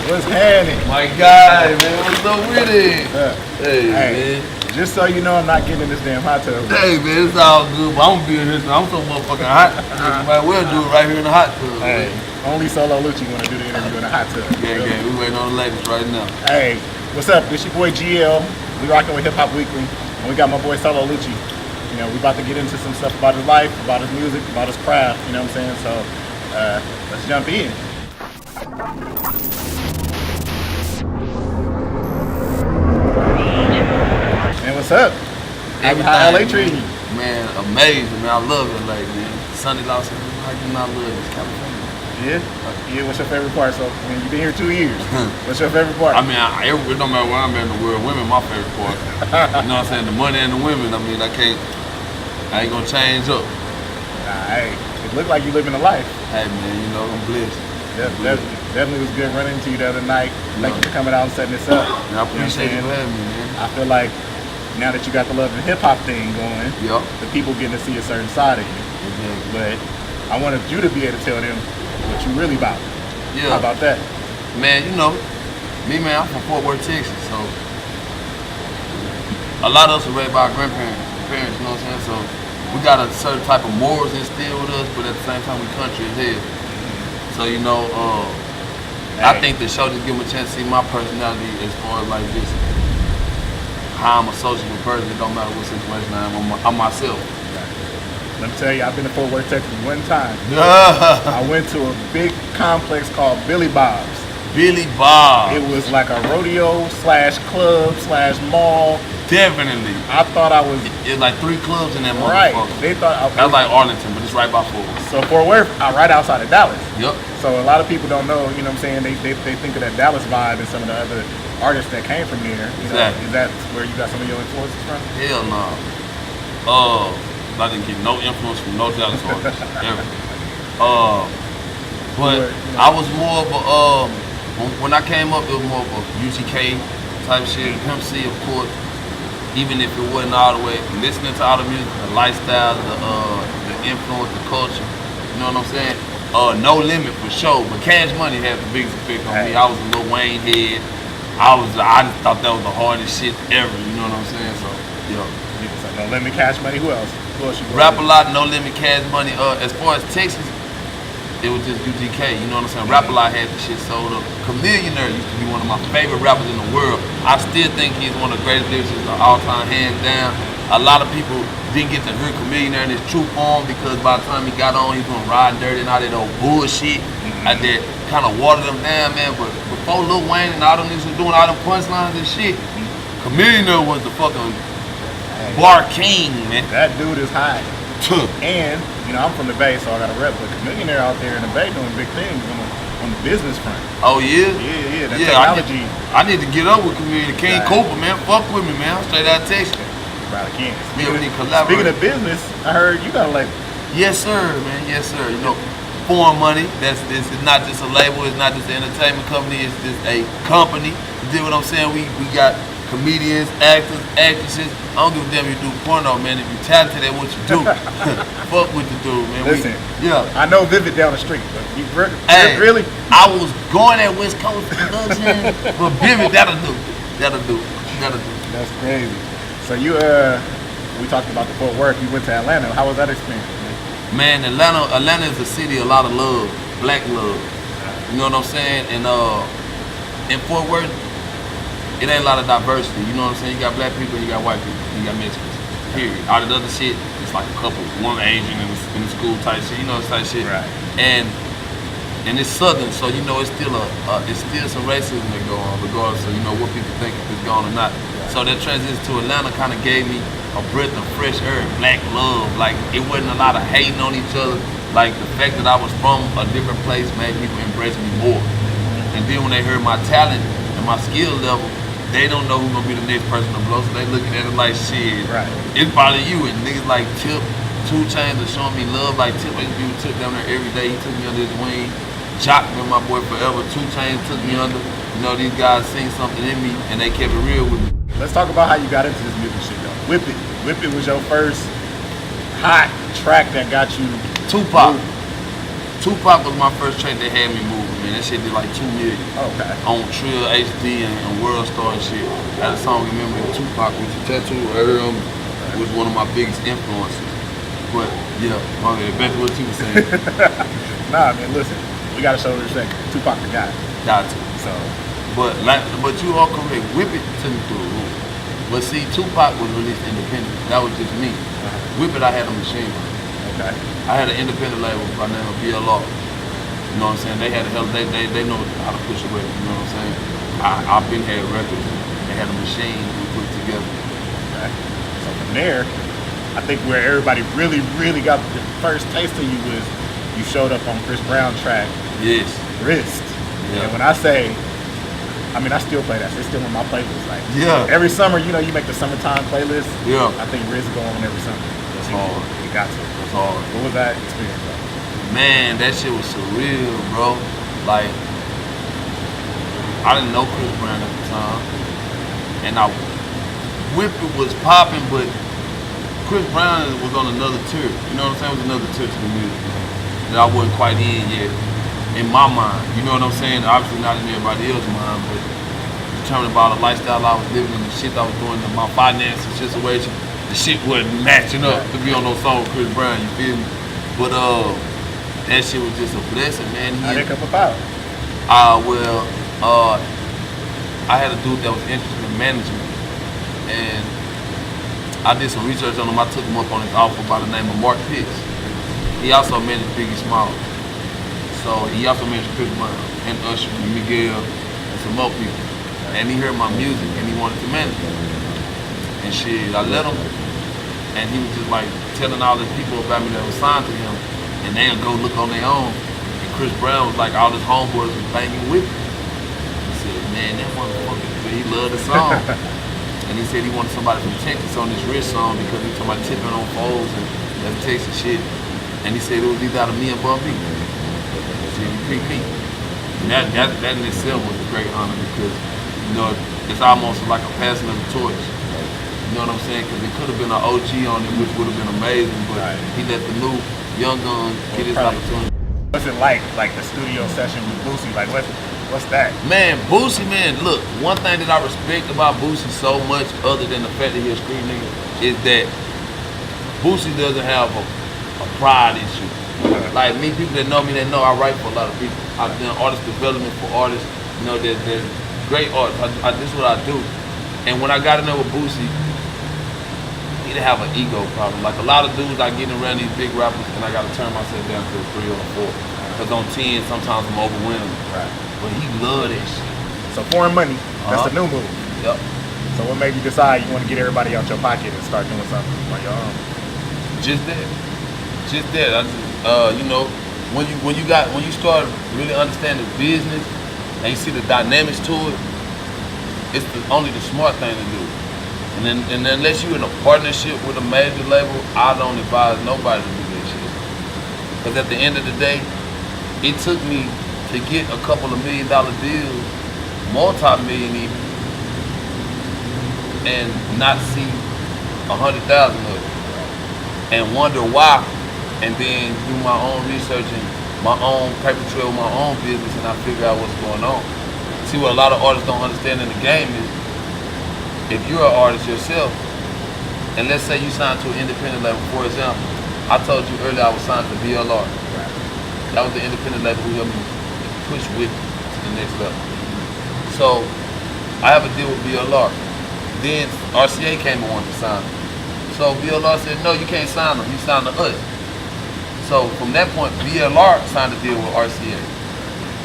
What's happening? My guy, man, what's up with it? Hey, man. Just so you know, I'm not getting in this damn hot tub. Hey, man, it's all good, but I'm gonna be in here. I'm so motherfucking hot. Might well do it right here in the hot tub. Hey, only Solo Lucci wanna do the interview in the hot tub. Yeah, we waiting on the ladies right now. Hey, what's up? This your boy GL. We rocking with Hip Hop Weekly, and we got my boy Solo Lucci. You know, we about to get into some stuff about his life, about his music, about his craft. You know what I'm saying? So let's jump in. Man, what's up? How LA treating you? Man, amazing, man. I love LA, man. Sunny Los Angeles, how you not love this California? Yeah? What's your favorite part? So, I mean, you've been here 2 years. What's your favorite part? I mean, it don't matter where I'm at in the world. Women, my favorite part. You know what I'm saying? The money and the women. I mean, I ain't gonna change up. Nah, hey, it looked like you living a life. Hey, man, you know, I'm blessed. Definitely was good running into you the other night. Thank you for coming out and setting this up. And I appreciate you for having me, man. I feel like now that you got the love and hip hop thing going, the people getting to see a certain side of you. Exactly. But I wanted you to be able to tell them what you really about. Yeah. How about that? Man, you know, me, man, I'm from Fort Worth, Texas, so a lot of us are raised by our grandparents, you know what I'm saying? So we got a certain type of morals instilled with us, but at the same time we country as hell. So, you know, I think the show just give them a chance to see my personality as far as like just how I'm a sociable person. It don't matter what situation I'm myself. Let me tell you, I've been to Fort Worth, Texas one time. I went to a big complex called Billy Bob's. Billy Bob. It was like a rodeo / club / mall. Definitely. I thought I was... It's like 3 clubs in that motherfucker. Right. They thought... That's like Arlington, but it's right by Fort Worth. So Fort Worth, right outside of Dallas. Yep. So a lot of people don't know, you know what I'm saying? They think of that Dallas vibe and some of the other artists that came from there. You know, exactly. Is that where you got some of your influences from? Hell no. I didn't get no influence from no Dallas artists ever. But I was more of a when I came up, it was more of a UGK type shit. Pimp C, of course. Even if it wasn't all the way listening to all the music, the lifestyle, the influence, the culture. You know what I'm saying? No Limit for sure, but Cash Money had the biggest effect on me. I was a Lil Wayne head. I just thought that was the hardest shit ever. You know what I'm saying? So, yo. No Limit, Cash Money. Who else? Rap a Lot, No Limit, Cash Money. As far as Texas, it was just UGK. You know what I'm saying? Rap a Lot had the shit sold up. Chamillionaire used to be one of my favorite rappers in the world. I still think he's one of the greatest lyricists of all time, hands down. A lot of people didn't get to hear Chamillionaire in his true form because by the time he got on, he was doing Riding Dirty and all that old bullshit. That kind of watered him down, man. But before Lil Wayne and all them niggas was doing all them punchlines and shit, Chamillionaire was the fucking bar king, man. That dude is high. And, you know, I'm from the Bay, so I got a rep, but Chamillionaire out there in the Bay doing big things on the business front. Oh, yeah? Yeah, that technology. I need to get up with Chamillionaire. King Cooper, man. Fuck with me, man. I'm straight out of Texas. Probably can't. Speaking of business, I heard you got a label. Yes, sir, man. Yes, sir. You know, Foreign Money. It's not just a label. It's not just an entertainment company. It's just a company. You dig what I'm saying? We got comedians, actors, actresses. I don't give a damn if you do porno, man. If you talented at what you do, fuck what you do, man. Listen, I know Vivid down the street, but you really? I was going at West Coast production, but Vivid, that'll do. That's crazy. So you, we talked about the Fort Worth. You went to Atlanta. How was that experience? Man, Atlanta is a city of a lot of love, black love. You know what I'm saying? And in Fort Worth, it ain't a lot of diversity. You know what I'm saying? You got black people, you got white people, you got Mexicans. Period. All the other shit, it's like a couple, one Asian in the school type shit. You know this type shit. Right. And it's Southern, so you know it's still some racism that go on, regardless of what people think if it's gone or not. So that transition to Atlanta kind of gave me a breath of fresh air, black love. Like it wasn't a lot of hating on each other. Like the fact that I was from a different place made people embrace me more. And then when they heard my talent and my skill level, they don't know who's gonna be the next person to blow, so they looking at it like shit. Right. It's probably you. And niggas like Tip, 2 Chainz are showing me love. Like Tip, I used to be with Tip down there every day. He took me under his wing. Jock been my boy forever. 2 Chainz took me under. You know, these guys seen something in me and they kept it real with me. Let's talk about how you got into this music shit though. Whip It. Whip It was your first hot track that got you Tupac. Tupac was my first track that had me moving, man. That shit did like 2 million. Okay. On Trill HD and World Star and shit. I had a song, remember, Tupac with your tattoo. I heard him, was one of my biggest influences. But yeah, back to what you were saying. Nah, man, listen, we gotta show respect. Tupac the guy. Got to. So, but you are correct. Whip It took me through the roof. But see, Tupac was released independent. That was just me. Whip It, I had a machine. okay. I had an independent label by the name of BLR. You know what I'm saying? They had a hell. They know how to push a record. You know what I'm saying? I've been had records. They had a machine we put together. Okay. So from there, I think where everybody really got the first taste of you was you showed up on Chris Brown track. Yes. Wrist. Yeah. And when I say, I mean, I still play that. It's still on my playlist. Like, yeah. Every summer, you know, you make the summertime playlist. Yeah. I think Wrist go on every summer. That's hard. You got to. That's hard. What was that experience like? Man, that shit was surreal, bro. Like, I didn't know Chris Brown at the time, and Whip It was popping, but Chris Brown was on another tier. You know what I'm saying? It was another tier to the music that I wasn't quite in yet, in my mind. You know what I'm saying? Obviously not in everybody else's mind, but determined by the lifestyle I was living and the shit I was doing, and my finances situation, the shit wasn't matching up to be on those songs with Chris Brown. You feel me? But that shit was just a blessing, man. How did it come about? I had a dude that was interested in management, and I did some research on him. I took him up on his offer by the name of Mark Pitts. He also managed Biggie Smalls. So he also managed Chris Brown and Usher and Miguel and some more people. And he heard my music and he wanted to manage me. And shit, I let him, and he was just like telling all the people about me that was signed to him, and they'll go look on their own. And Chris Brown was like, all his homeboys was banging with me. He said, man, that motherfucker, he loved the song. And he said he wanted somebody from Texas on this Rich song because he was talking about tipping on foes and that Texas shit. And he said it was either out of me and Bun B. He said he picked me. And that in itself was a great honor because, you know, it's almost like a passing of the torch. You know what I'm saying? Because it could have been an OG on it, which would have been amazing, but he let the new young gun get his opportunity. What's it like the studio session with Lucci? Like, what's that? Man, Boosie, man, look, one thing that I respect about Boosie so much, other than the fact that he's a street nigga, is that Boosie doesn't have a pride issue. Like me, people that know me, they know I write for a lot of people. I've done artist development for artists. You know, they're great artists. This is what I do. And when I got in there with Boosie, he didn't have an ego problem. Like a lot of dudes, I get around these big rappers and I gotta turn myself down to a 3 or a 4. Because on 10, sometimes I'm overwhelmed. Right. But he loved that shit. So foreign money, that's the new move. Yep. So what made you decide you want to get everybody out your pocket and start doing something on your own? Just that. You know, when you start really understanding business and you see the dynamics to it, it's only the smart thing to do. And then unless you're in a partnership with a major label, I don't advise nobody to do that shit. Because at the end of the day, it took me to get a couple of $1 million deals, multi-million even, and not see 100,000 of it, and wonder why, and then do my own research and my own paper trail, my own business, and I figure out what's going on. See, what a lot of artists don't understand in the game is, if you're an artist yourself, and let's say you signed to an independent label, for example, I told you earlier I was signed to BLR. That was the independent label who helped me push with to the next level. So I have a deal with BLR. Then RCA came and wanted to sign him. So BLR said, no, you can't sign him, you sign to us. So from that point, BLR signed a deal with RCA.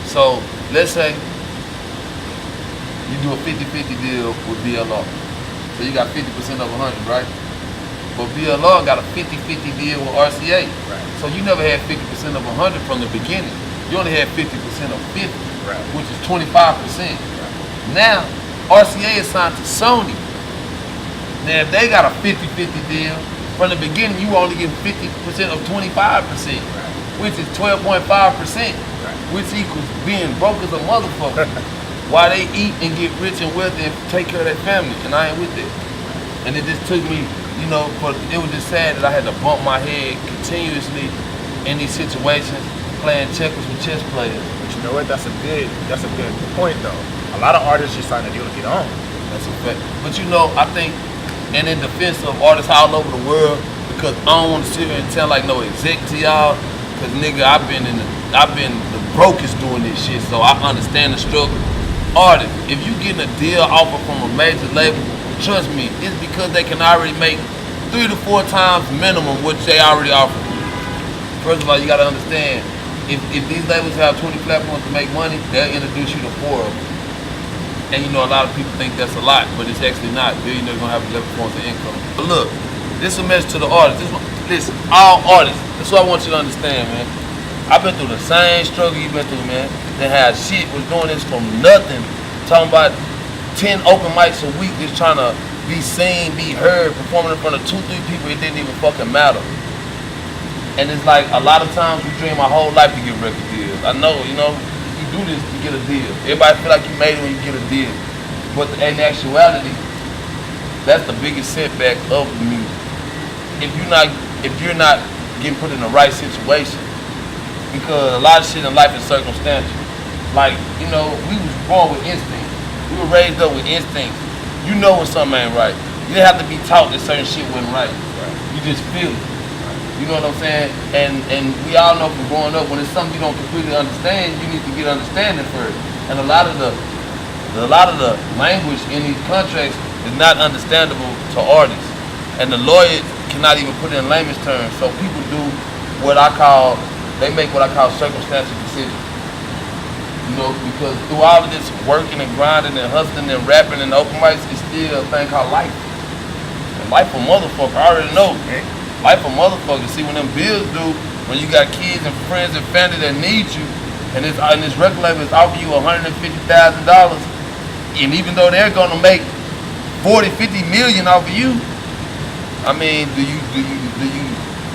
So let's say you do a 50-50 deal with BLR. So you got 50% of 100, right? But BLR got a 50-50 deal with RCA. Right. So you never had 50% of 100 from the beginning. You only had 50% of 50, which is 25%. Right. Now, RCA is signed to Sony. Now, if they got a 50-50 deal, from the beginning, you only get 50% of 25%, which is 12.5%, which equals being broke as a motherfucker. While they eat and get rich and wealthy and take care of their family, and I ain't with that. And it just took me, you know, but it was just sad that I had to bump my head continuously in these situations playing checkers with chess players. But you know what? That's a good point though. A lot of artists just sign a deal to get on. That's a fact. But you know, I think, and in defense of artists all over the world, because I don't want to sit here and tell like no exec to y'all, because nigga, I've been the brokest doing this shit, so I understand the struggle. Artists, if you getting a deal offer from a major label, trust me, it's because they can already make 3 to 4 times minimum what they already offer. First of all, you gotta understand, if these labels have 20 platforms to make money, they'll introduce you to 4 of them. And you know, a lot of people think that's a lot, but it's actually not. Billionaires gonna have 11 forms of income. But look, this is a message to the artists. Listen, all artists, this is what I want you to understand, man. I've been through the same struggle you've been through, man. They had shit, was doing this from nothing, talking about 10 open mics a week, just trying to be seen, be heard, performing in front of 2, 3 people, it didn't even fucking matter. And it's like, a lot of times we dream our whole life to get record deals. I know, you know, you do this to get a deal. Everybody feel like you made it when you get a deal. But in actuality, that's the biggest setback of the music. If you're not getting put in the right situation, because a lot of shit in life is circumstantial. Like, you know, we was born with instinct. We were raised up with instinct. You know when something ain't right. You didn't have to be taught that certain shit wasn't right. You just feel it. You know what I'm saying? And we all know from growing up, when it's something you don't completely understand, you need to get understanding first. And a lot of the language in these contracts is not understandable to artists. And the lawyer cannot even put it in layman's terms. So people do they make what I call circumstantial decisions. You know, because through all of this working and grinding and hustling and rapping and open mics, it's still a thing called life. And life a motherfucker, I already know. Life a motherfucker. See, when them bills due, when you got kids and friends and family that need you, and this record label is offering you $150,000, and even though they're gonna make 40, 50 million off of you, I mean, do you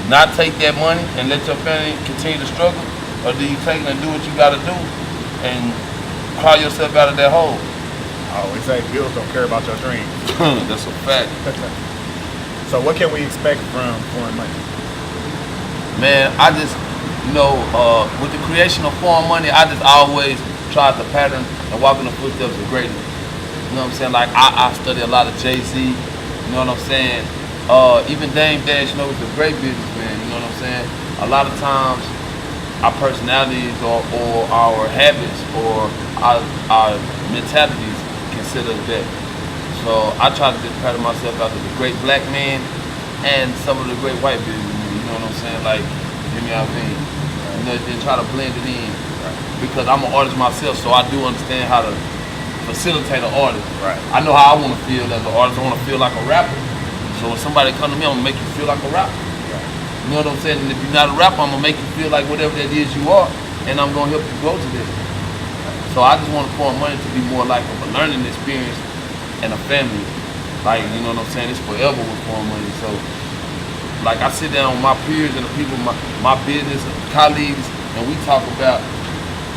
not take that money and let your family continue to struggle? Or do you take it and do what you gotta do and crawl yourself out of that hole? I always say bills don't care about your dreams. That's a fact. So what can we expect from Foreign Money? Man, I just, you know, with the creation of Foreign Money, I just always tried the pattern and walk in the footsteps of greatness. You know what I'm saying? Like, I study a lot of Jay-Z, you know what I'm saying? Even Dame Dash, you know, was a great businessman, you know what I'm saying? A lot of times, our personalities or our habits or our mentalities consider that. So I try to just pattern myself after the great black man and some of the great white businessmen, you know what I'm saying? Like, give me what I mean? You know, and try to blend it in. Because I'm an artist myself, so I do understand how to facilitate an artist. I know how I want to feel as an artist. I want to feel like a rapper. So when somebody come to me, I'm gonna make you feel like a rapper. You know what I'm saying? And if you're not a rapper, I'm gonna make you feel like whatever that is you are, and I'm gonna help you grow to this. So I just want Foreign Money to be more like a learning experience and a family. Like, you know what I'm saying? It's forever with Foreign Money. So, like, I sit down with my peers and the people, my business colleagues, and we talk about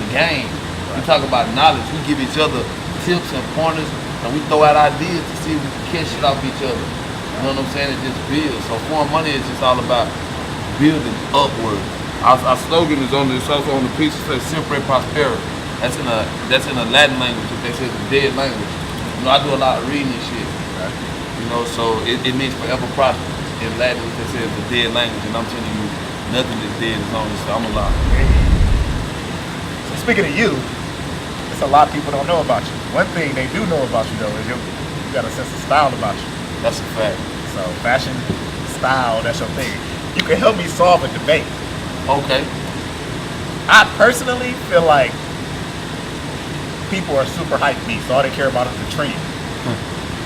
the game. We talk about knowledge. We give each other tips and pointers, and we throw out ideas to see if we can catch shit off each other. You know what I'm saying? It just builds. So Foreign Money is just all about building upward. Our slogan is on this, also on the piece. It says "Siempre Prospero." That's in a Latin language. They say it's a dead language. You know, I do a lot of reading and shit. You know, so it means forever prosper. In Latin, they say it's a dead language, and I'm telling you, nothing is dead as long as I'm alive. So speaking of you, it's a lot of people don't know about you. One thing they do know about you though is you got a sense of style about you. That's a fact. So fashion, style, that's your thing. You can help me solve a debate. Okay. I personally feel like people are super hype beasts. All they care about is the trend.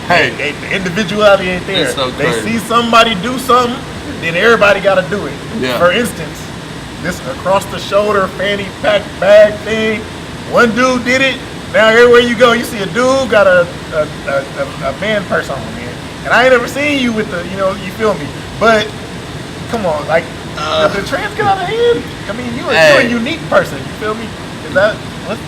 Hey, the individuality ain't there. So they see somebody do something, then everybody got to do it. Yeah. For instance, this across the shoulder fanny pack bag thing. One dude did it. Now everywhere you go, you see a dude got a band purse on, man. And I ain't ever seen you with the, you feel me? But come on, like the trends get out of hand. I mean, you're a unique person. You feel me? Is that what?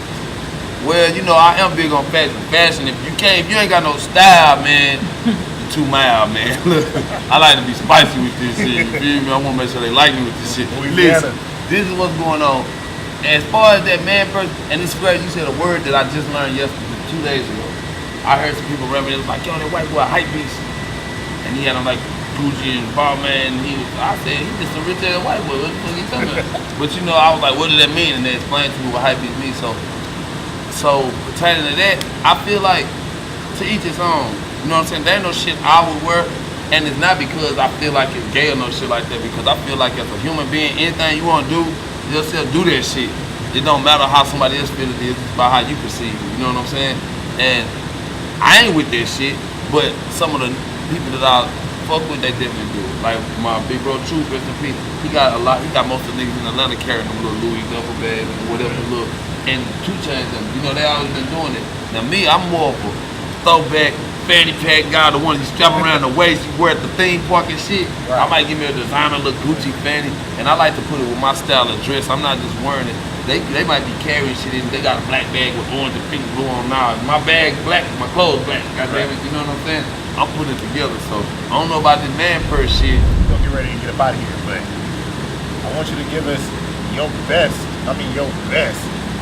Well, I am big on fashion. Fashion, if you ain't got no style, man, you're too mild, man. Look, I like to be spicy with this shit. You feel me? I want to make sure they like me with this shit. Listen, this is what's going on. as far as that man person, and it's great, you said a word that I just learned yesterday, 2 days ago. I heard some people reminisce like, yo, that white boy hype beast. And he had on like Gucci and Balmain, and I said, he just a rich ass white boy, what the fuck you talking about? But you know, I was like, what did that mean? And they explained to me what hype beast means. So pertaining to that, I feel like to each his own. You know what I'm saying? There ain't no shit I would wear, and it's not because I feel like it's gay or no shit like that, because I feel like as a human being, anything you want to do, you'll still do that shit. It don't matter how somebody else feels it is, it's about how you perceive it. You know what I'm saying? And I ain't with that shit, but some of the people that I fuck with, they definitely do. Like my big bro Truth, rest in peace. He got most of the niggas in Atlanta carrying them little Louis duffel bags and whatever look. And 2 Chainz them, you know, they always been doing it. Now me, I'm more of a throwback fanny pack guy, the one you strap around the waist, you wear at the theme park and shit. Right. I might give me a designer look Gucci fanny, and I like to put it with my style of dress. I'm not just wearing it. They might be carrying shit in. They got a black bag with orange and pink blue on now. My bag black, my clothes black. Goddamn it, you know what I'm saying? I'm putting it together. So I don't know about this man purse shit. We'll get ready to get up out of here, but I want you to give us your best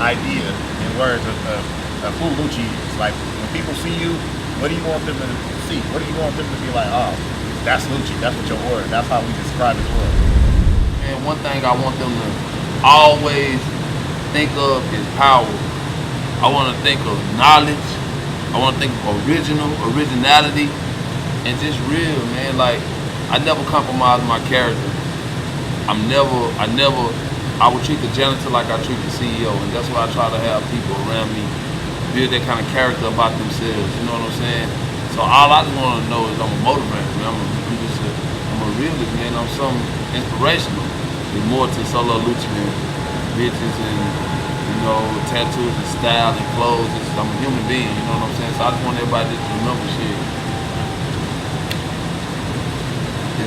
idea in words of who Lucci is. Like when people see you, what do you want them to see? What do you want them to be like, oh, that's Lucci, that's what your word, that's how we describe his world. And one thing I want them to always think of is power. I want to think of knowledge. I want to think of originality, and just real, man. Like, I never compromise my character. I would treat the janitor like I treat the CEO, and that's why I try to have people around me build that kind of character about themselves, you know what I'm saying? So all I just want to know is I'm a motivator, man. I'm a realist, man. I'm something inspirational. There's more to Solo Lucci than bitches and, you know, tattoos and style and clothes. I'm a human being, you know what I'm saying? So I just want everybody to remember shit.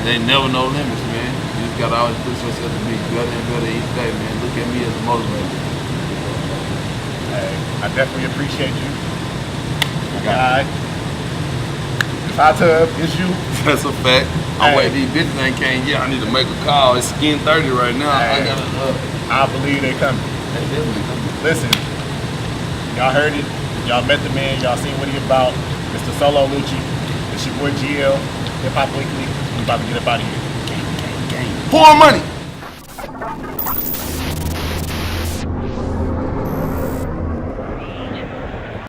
There ain't never no limits, man. You just gotta always push yourself to be better and better each day, man. Look at me as a motivator. Hey, I definitely appreciate you. Guy. This hot tub is you. That's a fact. I'm waiting, these bitches ain't came yet. I need to make a call. It's skin 30 right now. Hey, I believe they coming. They definitely coming. Listen, y'all heard it. Y'all met the man. Y'all seen what he about. Mr. Solo Lucci. It's your boy GL, Hip Hop Weekly. We about to get up out of here. Pour money.